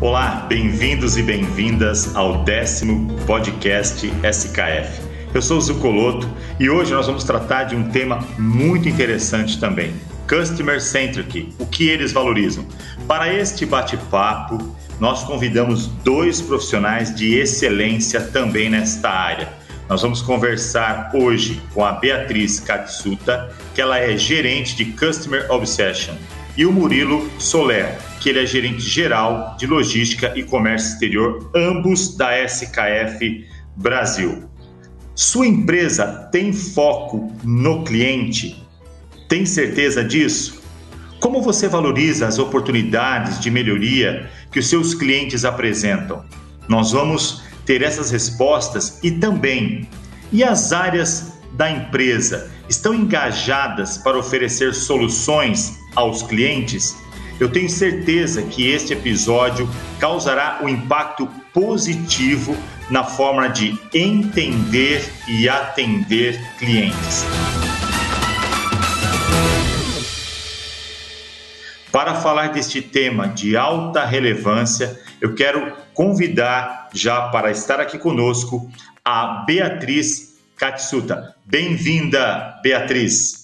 Olá, bem-vindos e bem-vindas ao 10º podcast SKF. Eu sou o Zucoloto e hoje nós vamos tratar de um tema muito interessante também, Customer Centric, o que eles valorizam. Para este bate-papo, nós convidamos 2 profissionais de excelência também nesta área. Nós vamos conversar hoje com a Beatriz Katsuta, que ela é gerente de Customer Obsession, e o Murilo Soler, que ele é gerente geral de logística e comércio exterior, ambos da SKF Brasil. Sua empresa tem foco no cliente? Tem certeza disso? Como você valoriza as oportunidades de melhoria que os seus clientes apresentam? Nós vamos ter essas respostas e também, e as áreas da empresa estão engajadas para oferecer soluções aos clientes? Eu tenho certeza que este episódio causará um impacto positivo na forma de entender e atender clientes. Para falar deste tema de alta relevância, eu quero convidar já para estar aqui conosco a Beatriz Katsuta. Bem-vinda, Beatriz.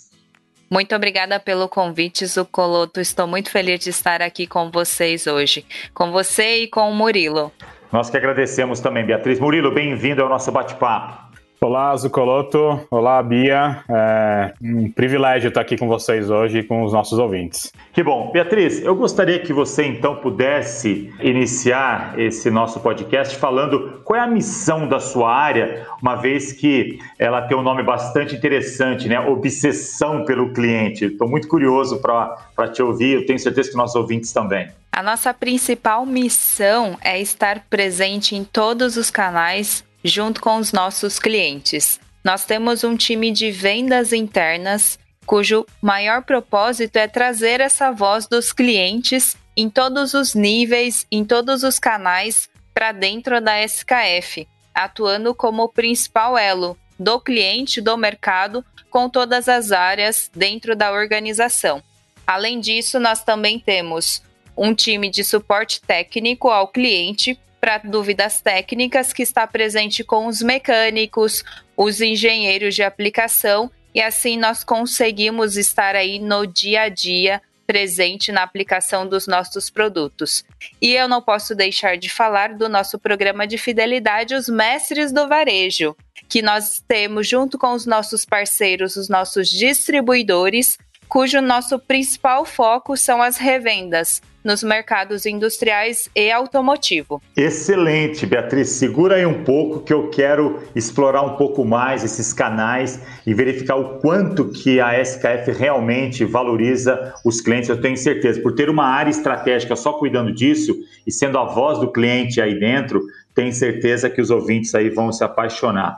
Muito obrigada pelo convite, Zucoloto. Estou muito feliz de estar aqui com vocês hoje, com você e com o Murilo. Nós que agradecemos também, Beatriz. Murilo, bem-vindo ao nosso bate-papo. Olá, Zucoloto. Olá, Bia. É um privilégio estar aqui com vocês hoje e com os nossos ouvintes. Que bom. Beatriz, eu gostaria que você então pudesse iniciar esse nosso podcast falando qual é a missão da sua área, uma vez que ela tem um nome bastante interessante, né? Obsessão pelo cliente. Estou muito curioso para te ouvir, eu tenho certeza que nossos ouvintes também. A nossa principal missão é estar presente em todos os canais junto com os nossos clientes. Nós temos um time de vendas internas, cujo maior propósito é trazer essa voz dos clientes em todos os níveis, em todos os canais, para dentro da SKF, atuando como o principal elo do cliente, do mercado, com todas as áreas dentro da organização. Além disso, nós também temos um time de suporte técnico ao cliente, para dúvidas técnicas, que está presente com os mecânicos, os engenheiros de aplicação, e assim nós conseguimos estar aí no dia a dia presente na aplicação dos nossos produtos. E eu não posso deixar de falar do nosso programa de fidelidade, os Mestres do Varejo, que nós temos junto com os nossos parceiros, os nossos distribuidores, cujo nosso principal foco são as revendas nos mercados industriais e automotivo. Excelente, Beatriz. Segura aí um pouco que eu quero explorar um pouco mais esses canais e verificar o quanto que a SKF realmente valoriza os clientes. Eu tenho certeza, por ter uma área estratégica só cuidando disso e sendo a voz do cliente aí dentro, tenho certeza que os ouvintes aí vão se apaixonar.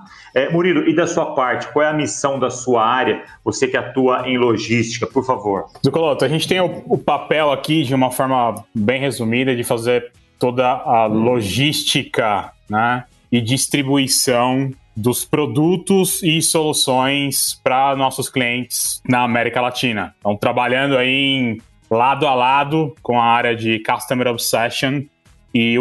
Murilo, e da sua parte, qual é a missão da sua área? Você que atua em logística, por favor. Zucoloto, a gente tem o papel aqui, de uma forma bem resumida, de fazer toda a logística, né, e distribuição dos produtos e soluções para nossos clientes na América Latina. Então, trabalhando aí lado a lado com a área de Customer Obsession e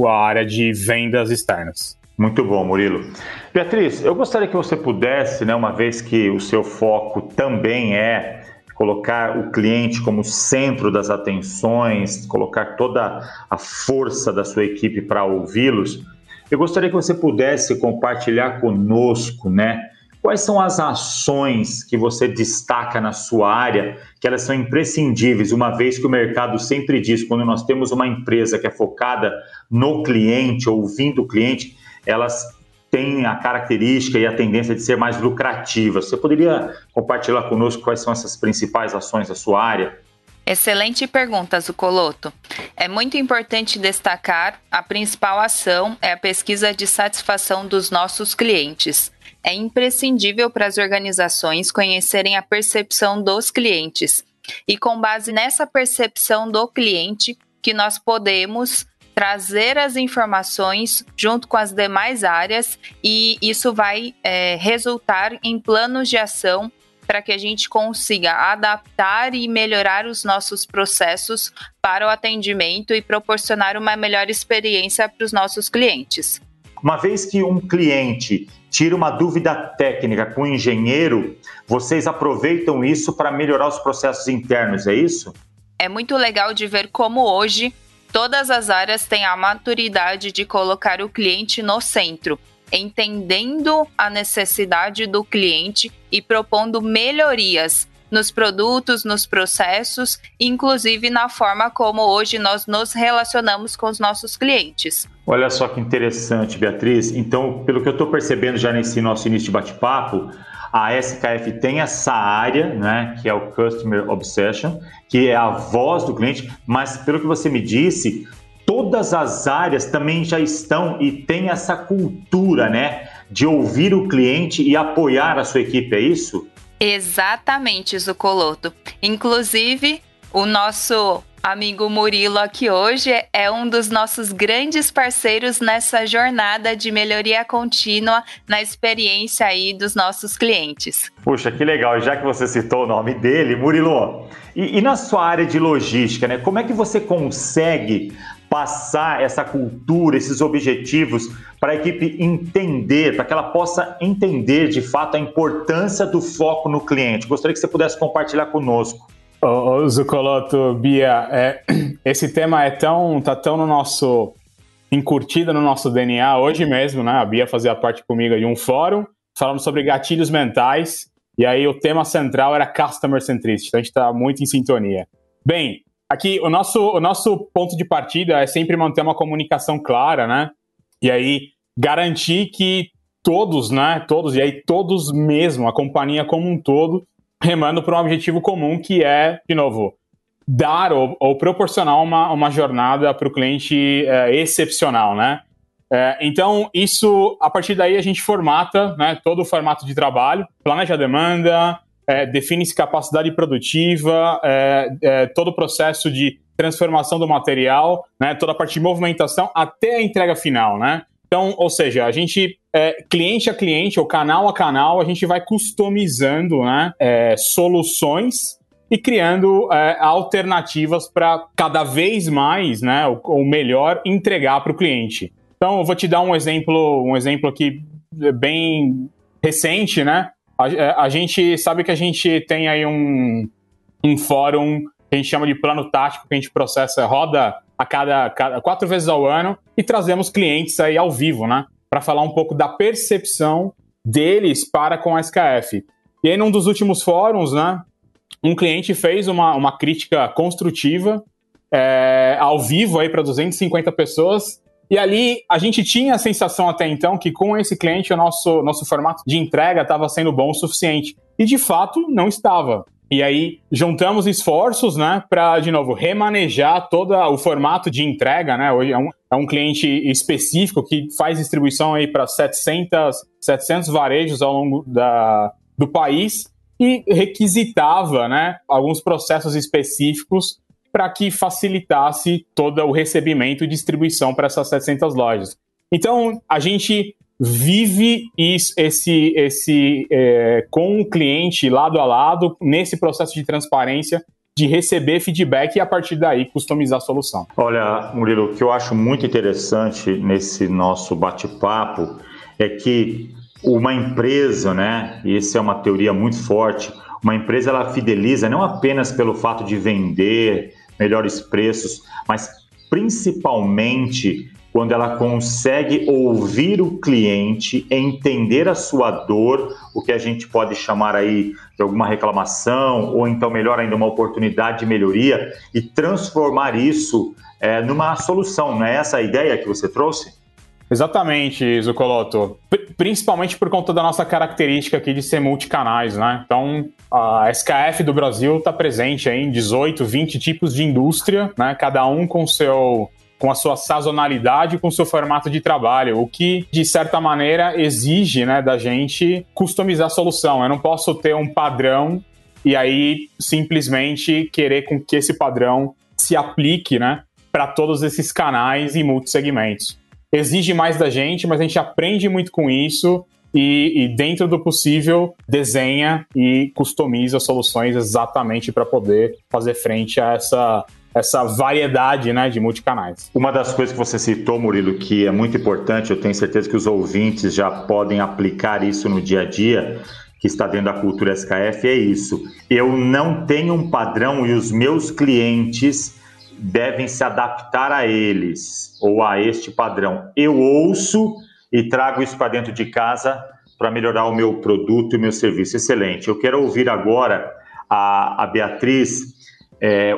a área de vendas externas. Muito bom, Murilo. Beatriz, eu gostaria que você pudesse, né, uma vez que o seu foco também é colocar o cliente como centro das atenções, colocar toda a força da sua equipe para ouvi-los, eu gostaria que você pudesse compartilhar conosco, né, quais são as ações que você destaca na sua área, que elas são imprescindíveis, uma vez que o mercado sempre diz, quando nós temos uma empresa que é focada no cliente, ouvindo o cliente, elas têm a característica e a tendência de ser mais lucrativas. Você poderia compartilhar conosco quais são essas principais ações da sua área? Excelente pergunta, Zucoloto. É muito importante destacar a principal ação é a pesquisa de satisfação dos nossos clientes. É imprescindível para as organizações conhecerem a percepção dos clientes. E com base nessa percepção do cliente, que nós podemos trazer as informações junto com as demais áreas e isso vai resultar em planos de ação para que a gente consiga adaptar e melhorar os nossos processos para o atendimento e proporcionar uma melhor experiência para os nossos clientes. Uma vez que um cliente tira uma dúvida técnica com o engenheiro, vocês aproveitam isso para melhorar os processos internos, é isso? É muito legal de ver como hoje todas as áreas têm a maturidade de colocar o cliente no centro, entendendo a necessidade do cliente e propondo melhorias nos produtos, nos processos, inclusive na forma como hoje nós nos relacionamos com os nossos clientes. Olha só que interessante, Beatriz. Então, pelo que eu estou percebendo já nesse nosso início de bate-papo, a SKF tem essa área, né, que é o Customer Obsession, que é a voz do cliente, mas pelo que você me disse, todas as áreas também já estão e tem essa cultura, né, de ouvir o cliente e apoiar a sua equipe, é isso? Exatamente, Zucoloto. Inclusive, o nosso amigo Murilo aqui hoje é um dos nossos grandes parceiros nessa jornada de melhoria contínua na experiência aí dos nossos clientes. Puxa, que legal. Já que você citou o nome dele, Murilo, e na sua área de logística, né? Como é que você consegue passar essa cultura, esses objetivos para a equipe entender, para que ela possa entender de fato a importância do foco no cliente? Gostaria que você pudesse compartilhar conosco. Zucoloto, Bia, esse tema tá tão no nosso, encurtido no nosso DNA. Hoje mesmo, né, a Bia fazia parte comigo de um fórum falando sobre gatilhos mentais, e aí o tema central era Customer Centricity, então a gente está muito em sintonia. Bem, aqui o nosso ponto de partida é sempre manter uma comunicação clara, né, e aí garantir que todos mesmo, a companhia como um todo, remando para um objetivo comum, que é, de novo, dar ou proporcionar uma jornada para o cliente excepcional, né? Então, isso, a partir daí, a gente formata, né, todo o formato de trabalho, planeja a demanda, define-se capacidade produtiva, todo o processo de transformação do material, né, toda a parte de movimentação, até a entrega final, né? Então, ou seja, a gente, cliente a cliente, ou canal a canal, a gente vai customizando, né, soluções e criando alternativas para cada vez mais, né, o melhor entregar para o cliente. Então, eu vou te dar um exemplo aqui bem recente, né? A gente sabe que a gente tem aí um fórum que a gente chama de plano tático, que a gente roda a cada 4 vezes ao ano, e trazemos clientes aí ao vivo, né, para falar um pouco da percepção deles para com a SKF. E aí, num dos últimos fóruns, né, um cliente fez uma crítica construtiva ao vivo aí para 250 pessoas, e ali a gente tinha a sensação até então que com esse cliente o nosso formato de entrega estava sendo bom o suficiente, e de fato não estava. E aí, juntamos esforços, né, para, de novo, remanejar todo o formato de entrega, né? Hoje é um cliente específico que faz distribuição aí para 700 varejos ao longo do país e requisitava, né, alguns processos específicos para que facilitasse todo o recebimento e distribuição para essas 700 lojas. Então, a gente vive com o cliente lado a lado, nesse processo de transparência, de receber feedback e, a partir daí, customizar a solução. Olha, Murilo, o que eu acho muito interessante nesse nosso bate-papo é que uma empresa, né, e essa é uma teoria muito forte, uma empresa ela fideliza não apenas pelo fato de vender melhores preços, mas principalmente quando ela consegue ouvir o cliente, entender a sua dor, o que a gente pode chamar aí de alguma reclamação, ou então, melhor ainda, uma oportunidade de melhoria, e transformar isso numa solução. Não é essa a ideia que você trouxe? Exatamente, Zucoloto. Principalmente por conta da nossa característica aqui de ser multicanais, né? Então, a SKF do Brasil está presente aí em 18, 20 tipos de indústria, né? Cada um com a sua sazonalidade, com o seu formato de trabalho, o que, de certa maneira, exige, né, da gente customizar a solução. Eu não posso ter um padrão e aí simplesmente querer com que esse padrão se aplique, né, para todos esses canais e multissegmentos. Exige mais da gente, mas a gente aprende muito com isso e dentro do possível, desenha e customiza soluções exatamente para poder fazer frente a essa variedade, né, de multicanais. Uma das coisas que você citou, Murilo, que é muito importante, eu tenho certeza que os ouvintes já podem aplicar isso no dia a dia, que está dentro da cultura SKF, é isso. Eu não tenho um padrão e os meus clientes devem se adaptar a eles ou a este padrão. Eu ouço e trago isso para dentro de casa para melhorar o meu produto e o meu serviço. Excelente. Eu quero ouvir agora a Beatriz.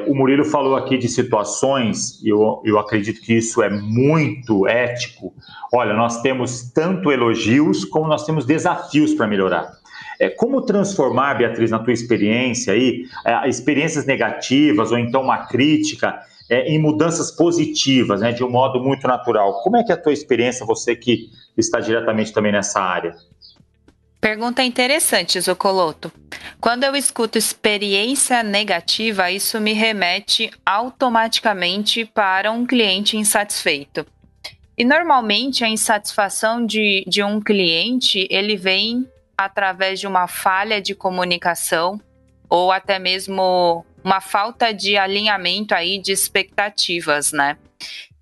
O Murilo falou aqui de situações, e eu acredito que isso é muito ético. Olha, nós temos tanto elogios como nós temos desafios para melhorar. Como transformar, Beatriz, na tua experiência aí, experiências negativas ou então uma crítica em mudanças positivas, né, de um modo muito natural? Como é que é a tua experiência, você que está diretamente também nessa área? Pergunta interessante, Zuccolotto. Quando eu escuto experiência negativa, isso me remete automaticamente para um cliente insatisfeito. E normalmente a insatisfação de um cliente, ele vem através de uma falha de comunicação ou até mesmo uma falta de alinhamento aí de expectativas, né?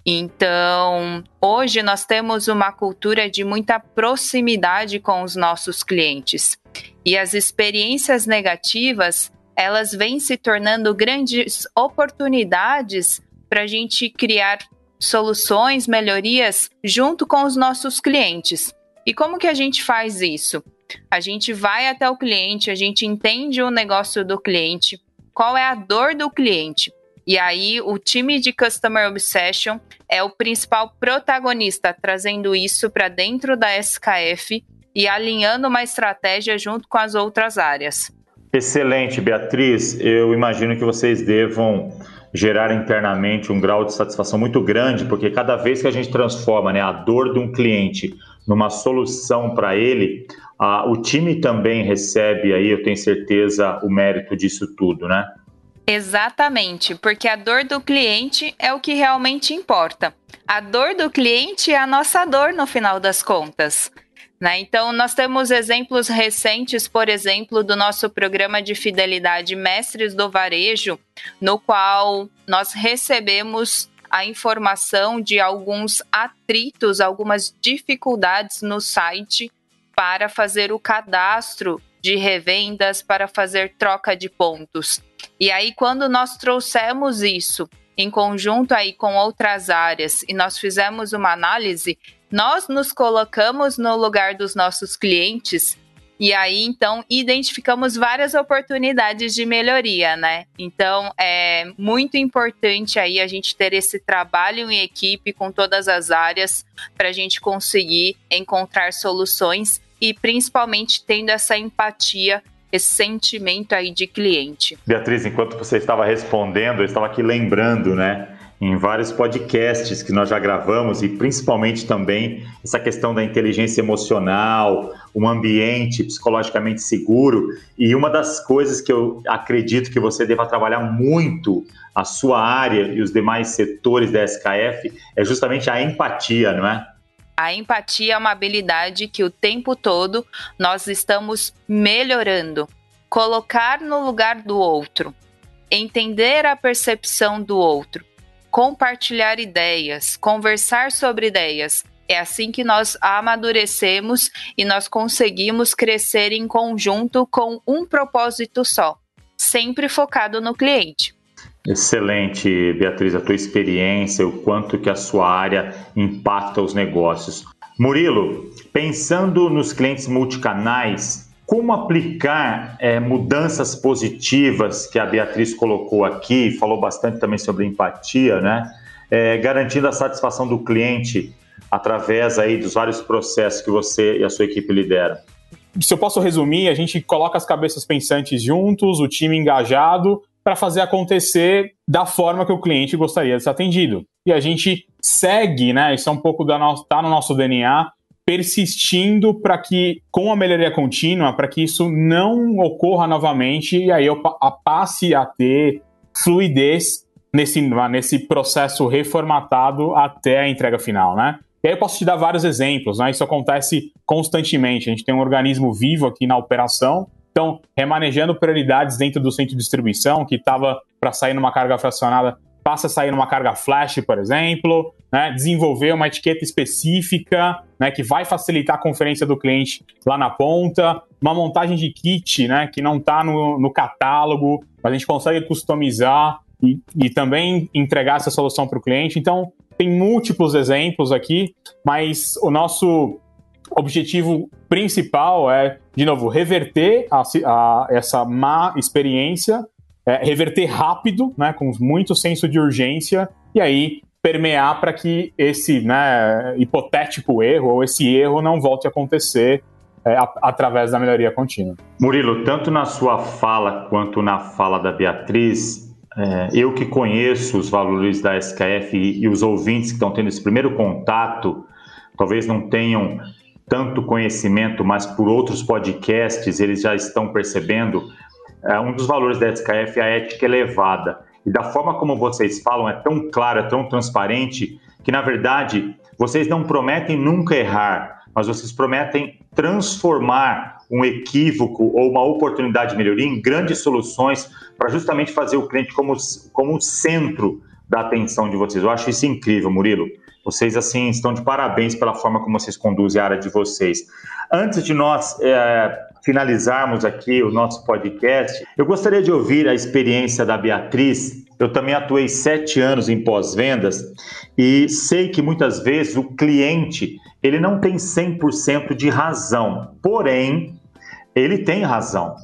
Então, hoje nós temos uma cultura de muita proximidade com os nossos clientes. E as experiências negativas, elas vêm se tornando grandes oportunidades para a gente criar soluções, melhorias junto com os nossos clientes. E como que a gente faz isso? A gente vai até o cliente, a gente entende o negócio do cliente, qual é a dor do cliente. E aí o time de Customer Obsession é o principal protagonista, trazendo isso para dentro da SKF e alinhando uma estratégia junto com as outras áreas. Excelente, Beatriz. Eu imagino que vocês devam gerar internamente um grau de satisfação muito grande, porque cada vez que a gente transforma, né, a dor de um cliente numa solução para ele, o time também recebe aí, eu tenho certeza, o mérito disso tudo, né? Exatamente, porque a dor do cliente é o que realmente importa. A dor do cliente é a nossa dor no final das contas, né? Então, nós temos exemplos recentes, por exemplo, do nosso programa de fidelidade Mestres do Varejo, no qual nós recebemos a informação de alguns atritos, algumas dificuldades no site para fazer o cadastro de revendas, para fazer troca de pontos. E aí, quando nós trouxemos isso em conjunto aí com outras áreas e nós fizemos uma análise, nós nos colocamos no lugar dos nossos clientes e aí, então, identificamos várias oportunidades de melhoria, né? Então, é muito importante aí a gente ter esse trabalho em equipe com todas as áreas para a gente conseguir encontrar soluções e principalmente tendo essa empatia, esse sentimento aí de cliente. Beatriz, enquanto você estava respondendo, eu estava aqui lembrando, né, em vários podcasts que nós já gravamos e principalmente também essa questão da inteligência emocional, um ambiente psicologicamente seguro, e uma das coisas que eu acredito que você deva trabalhar muito a sua área e os demais setores da SKF é justamente a empatia, não é? A empatia é uma habilidade que o tempo todo nós estamos melhorando. Colocar no lugar do outro, entender a percepção do outro, compartilhar ideias, conversar sobre ideias. É assim que nós amadurecemos e nós conseguimos crescer em conjunto com um propósito só, sempre focado no cliente. Excelente, Beatriz, a tua experiência, o quanto que a sua área impacta os negócios. Murilo, pensando nos clientes multicanais, como aplicar mudanças positivas que a Beatriz colocou aqui, falou bastante também sobre empatia, né? Garantindo a satisfação do cliente através aí dos vários processos que você e a sua equipe lideram? Se eu posso resumir, a gente coloca as cabeças pensantes juntos, o time engajado, para fazer acontecer da forma que o cliente gostaria de ser atendido. E a gente segue, né? Isso é um pouco tá no nosso DNA, persistindo para que, com a melhoria contínua, para que isso não ocorra novamente e aí eu passe a ter fluidez nesse processo reformatado até a entrega final, né? E aí eu posso te dar vários exemplos, né? Isso acontece constantemente. A gente tem um organismo vivo aqui na operação, então remanejando prioridades dentro do centro de distribuição, que estava para sair numa carga fracionada, passa a sair numa carga flash, por exemplo, né? Desenvolver uma etiqueta específica, né, que vai facilitar a conferência do cliente lá na ponta, uma montagem de kit, né, que não está no catálogo, mas a gente consegue customizar e também entregar essa solução para o cliente. Então, tem múltiplos exemplos aqui, mas o nosso objetivo principal é, de novo, reverter essa má experiência, reverter rápido, né, com muito senso de urgência, e aí permear para que esse, né, hipotético erro ou esse erro não volte a acontecer através da melhoria contínua. Murilo, tanto na sua fala quanto na fala da Beatriz, eu que conheço os valores da SKF e os ouvintes que estão tendo esse primeiro contato, talvez não tenham tanto conhecimento, mas por outros podcasts eles já estão percebendo, um dos valores da SKF é a ética elevada. E da forma como vocês falam, é tão claro, é tão transparente, que na verdade vocês não prometem nunca errar, mas vocês prometem transformar um equívoco ou uma oportunidade de melhoria em grandes soluções para justamente fazer o cliente como o centro da atenção de vocês. Eu acho isso incrível, Murilo. Vocês, assim, estão de parabéns pela forma como vocês conduzem a área de vocês. Antes de nós finalizarmos aqui o nosso podcast, eu gostaria de ouvir a experiência da Beatriz. Eu também atuei 7 anos em pós-vendas e sei que muitas vezes o cliente ele não tem 100% de razão, porém, ele tem razão,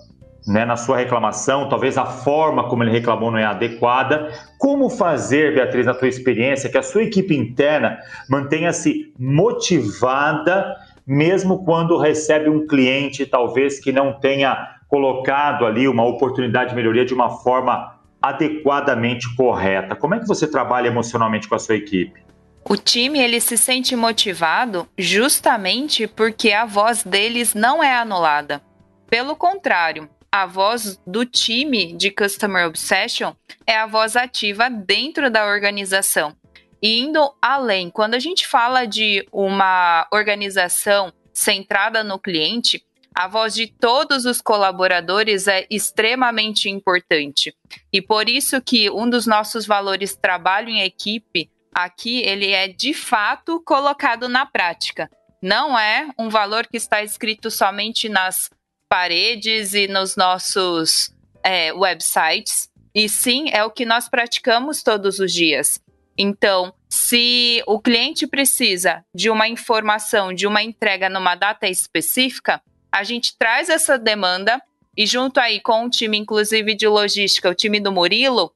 né, na sua reclamação, talvez a forma como ele reclamou não é adequada. Como fazer, Beatriz, na tua experiência, que a sua equipe interna mantenha-se motivada, mesmo quando recebe um cliente, talvez, que não tenha colocado ali uma oportunidade de melhoria de uma forma adequadamente correta? Como é que você trabalha emocionalmente com a sua equipe? O time ele se sente motivado justamente porque a voz deles não é anulada. Pelo contrário, a voz do time de Customer Obsession é a voz ativa dentro da organização. E indo além, quando a gente fala de uma organização centrada no cliente, a voz de todos os colaboradores é extremamente importante. E por isso que um dos nossos valores trabalho em equipe, aqui ele é de fato colocado na prática. Não é um valor que está escrito somente nas paredes e nos nossos websites, e sim é o que nós praticamos todos os dias. Então, se o cliente precisa de uma informação, de uma entrega numa data específica, a gente traz essa demanda e junto aí com o time, inclusive de logística, o time do Murilo,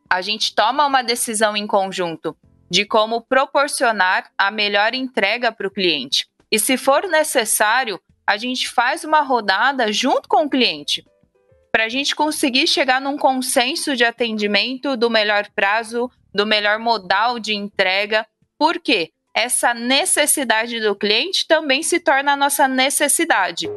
a gente toma uma decisão em conjunto de como proporcionar a melhor entrega para o cliente. E se for necessário, a gente faz uma rodada junto com o cliente, para a gente conseguir chegar num consenso de atendimento do melhor prazo, do melhor modal de entrega. Por quê? Essa necessidade do cliente também se torna a nossa necessidade.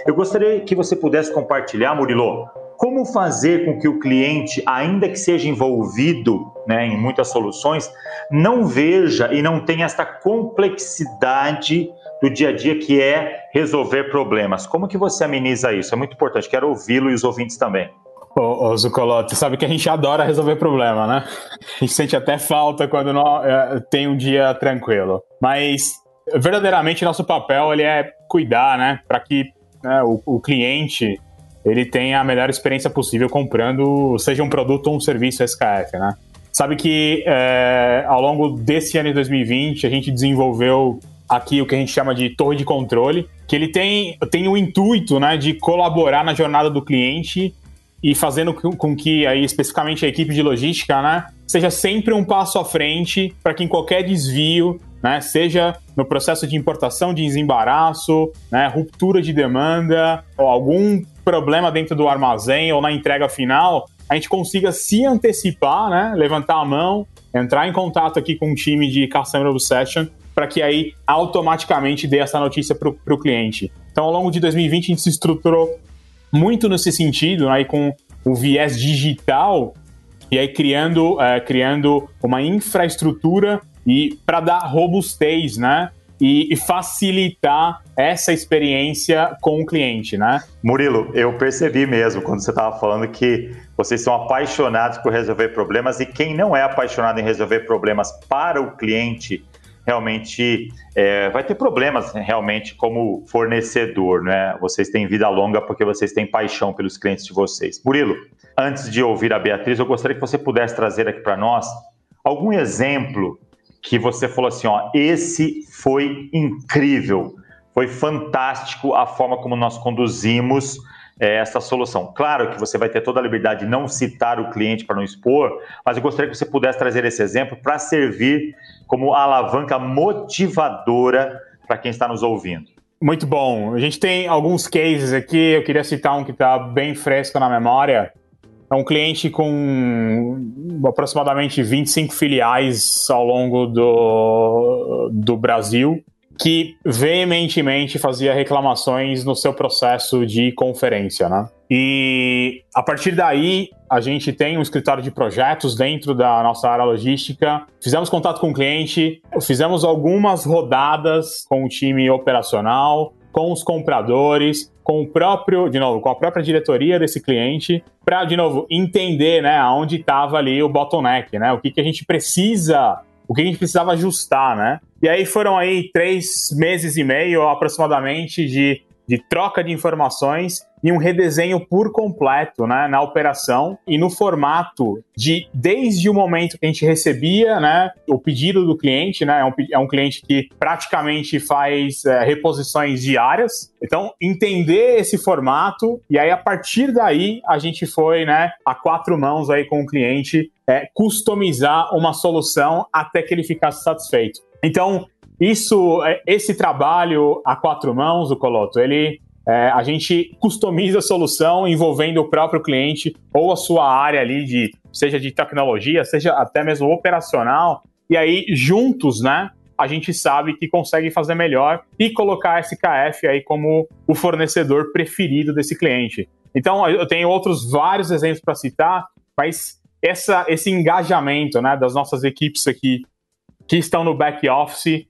Eu gostaria que você pudesse compartilhar, Murilo, como fazer com que o cliente, ainda que seja envolvido, né, em muitas soluções, não veja e não tenha essa complexidade do dia a dia que é resolver problemas. Como que você ameniza isso? É muito importante, quero ouvi-lo e os ouvintes também. Ô Zucolotti, sabe que a gente adora resolver problema, né? A gente sente até falta quando tem um dia tranquilo. Mas, verdadeiramente, nosso papel ele é cuidar, né? Para que o cliente ele tenha a melhor experiência possível comprando, seja um produto ou um serviço SKF, né? Sabe que ao longo desse ano de 2020, a gente desenvolveu aqui o que a gente chama de torre de controle, que ele tem o intuito, né, de colaborar na jornada do cliente e fazendo com que, aí, especificamente, a equipe de logística, né, seja sempre um passo à frente para que em qualquer desvio, né, seja no processo de importação, de desembaraço, né, ruptura de demanda, ou algum problema dentro do armazém ou na entrega final, a gente consiga se antecipar, né, levantar a mão, entrar em contato aqui com o time de Customer Obsession, para que aí automaticamente dê essa notícia para o cliente. Então, ao longo de 2020, a gente se estruturou muito nesse sentido, aí com o viés digital e aí criando uma infraestrutura e para dar robustez, né? E facilitar essa experiência com o cliente, né? Murilo, eu percebi mesmo quando você estava falando que vocês são apaixonados por resolver problemas e quem não é apaixonado em resolver problemas para o cliente realmente vai ter problemas realmente como fornecedor, né? Vocês têm vida longa porque vocês têm paixão pelos clientes de vocês. Murilo, antes de ouvir a Beatriz, eu gostaria que você pudesse trazer aqui para nós algum exemplo que você falou assim, ó, esse foi incrível, foi fantástico a forma como nós conduzimos essa solução. Claro que você vai ter toda a liberdade de não citar o cliente para não expor, mas eu gostaria que você pudesse trazer esse exemplo para servir como alavanca motivadora para quem está nos ouvindo. Muito bom. A gente tem alguns cases aqui, eu queria citar um que está bem fresco na memória. É um cliente com aproximadamente 25 filiais ao longo do Brasil, que veementemente fazia reclamações no seu processo de conferência, né? E a partir daí, a gente tem um escritório de projetos dentro da nossa área logística, fizemos contato com o cliente, fizemos algumas rodadas com o time operacional, com os compradores, com a própria diretoria desse cliente, para, de novo, entender, né, aonde estava ali o bottleneck, né, o que a gente precisava ajustar, né. E aí foram aí 3 meses e meio, aproximadamente, de troca de informações e um redesenho por completo, né, na operação e no formato desde o momento que a gente recebia, né, o pedido do cliente, né, é um cliente que praticamente faz reposições diárias, então entender esse formato e aí a partir daí a gente foi, né, a 4 mãos aí com o cliente customizar uma solução até que ele ficasse satisfeito. Então, esse trabalho a 4 mãos, o Coloto, a gente customiza a solução envolvendo o próprio cliente ou a sua área ali, seja de tecnologia, seja até mesmo operacional, e aí juntos, né, a gente sabe que consegue fazer melhor e colocar a SKF aí como o fornecedor preferido desse cliente. Então, eu tenho vários exemplos para citar, mas esse engajamento, né, das nossas equipes aqui que estão no back office,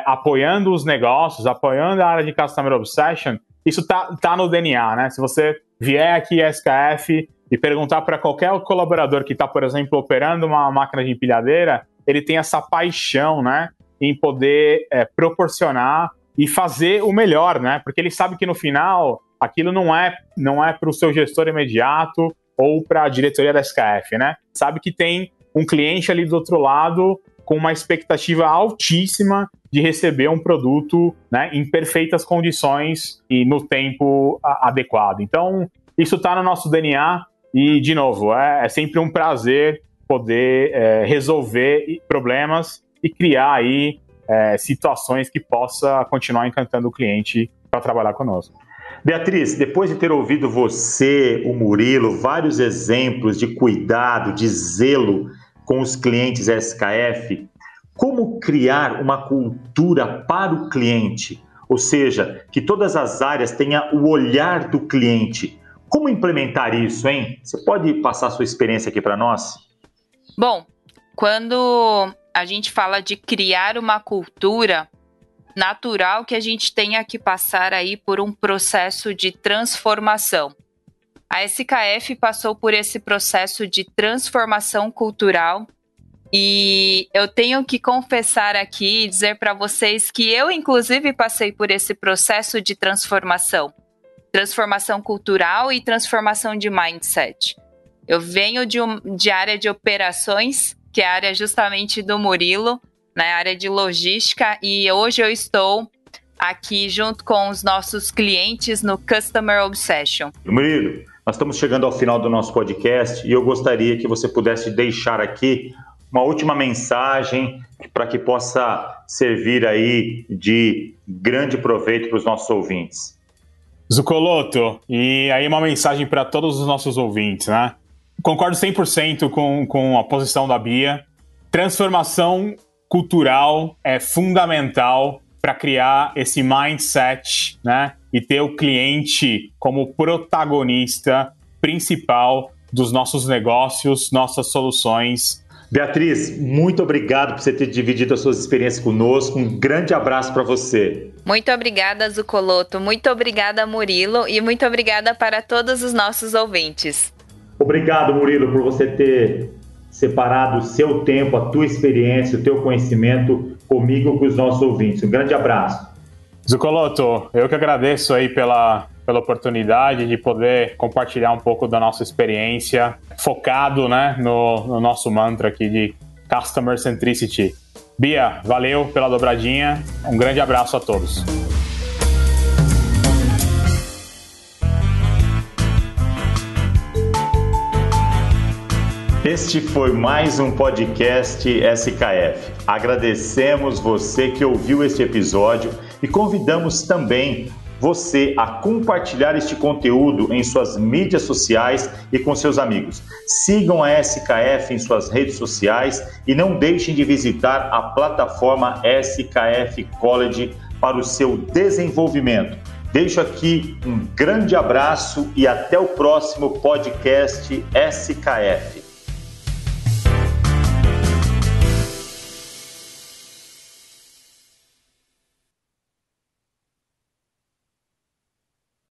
apoiando os negócios, apoiando a área de Customer Obsession, isso tá no DNA, né? Se você vier aqui à SKF e perguntar para qualquer colaborador que está, por exemplo, operando uma máquina de empilhadeira, ele tem essa paixão, né, em poder proporcionar e fazer o melhor, né? Porque ele sabe que no final aquilo não é para o seu gestor imediato ou para a diretoria da SKF, né? Sabe que tem um cliente ali do outro lado com uma expectativa altíssima de receber um produto, né, em perfeitas condições e no tempo adequado. Então, isso está no nosso DNA e, de novo, é sempre um prazer poder resolver problemas e criar aí situações que possa continuar encantando o cliente para trabalhar conosco. Beatriz, depois de ter ouvido você, o Murilo, vários exemplos de cuidado, de zelo com os clientes SKF, como criar uma cultura para o cliente? Ou seja, que todas as áreas tenham o olhar do cliente. Como implementar isso, hein? Você pode passar a sua experiência aqui para nós? Bom, quando a gente fala de criar uma cultura, natural que a gente tenha que passar aí por um processo de transformação. A SKF passou por esse processo de transformação cultural e eu tenho que confessar aqui e dizer para vocês que eu, inclusive, passei por esse processo de transformação cultural e transformação de mindset. Eu venho de área de operações, que é a área justamente do Murilo, na área de logística, e hoje eu estou aqui junto com os nossos clientes no Customer Obsession. Murilo, nós estamos chegando ao final do nosso podcast e eu gostaria que você pudesse deixar aqui uma última mensagem para que possa servir aí de grande proveito para os nossos ouvintes. Zucoloto, e aí uma mensagem para todos os nossos ouvintes, né? Concordo 100% com a posição da Bia. Transformação cultural é fundamental para criar esse mindset, né? E ter o cliente como protagonista principal dos nossos negócios, nossas soluções. Beatriz, muito obrigado por você ter dividido as suas experiências conosco. Um grande abraço para você. Muito obrigada, Zucoloto. Muito obrigada, Murilo. E muito obrigada para todos os nossos ouvintes. Obrigado, Murilo, por você ter separado o seu tempo, a tua experiência, o teu conhecimento comigo e com os nossos ouvintes. Um grande abraço. Zucoloto, eu que agradeço aí pela oportunidade de poder compartilhar um pouco da nossa experiência, focado, né, no nosso mantra aqui de Customer Centricity. Bia, valeu pela dobradinha, um grande abraço a todos. Este foi mais um podcast SKF. Agradecemos você que ouviu este episódio e convidamos também você a compartilhar este conteúdo em suas mídias sociais e com seus amigos. Sigam a SKF em suas redes sociais e não deixem de visitar a plataforma SKF College para o seu desenvolvimento. Deixo aqui um grande abraço e até o próximo podcast SKF.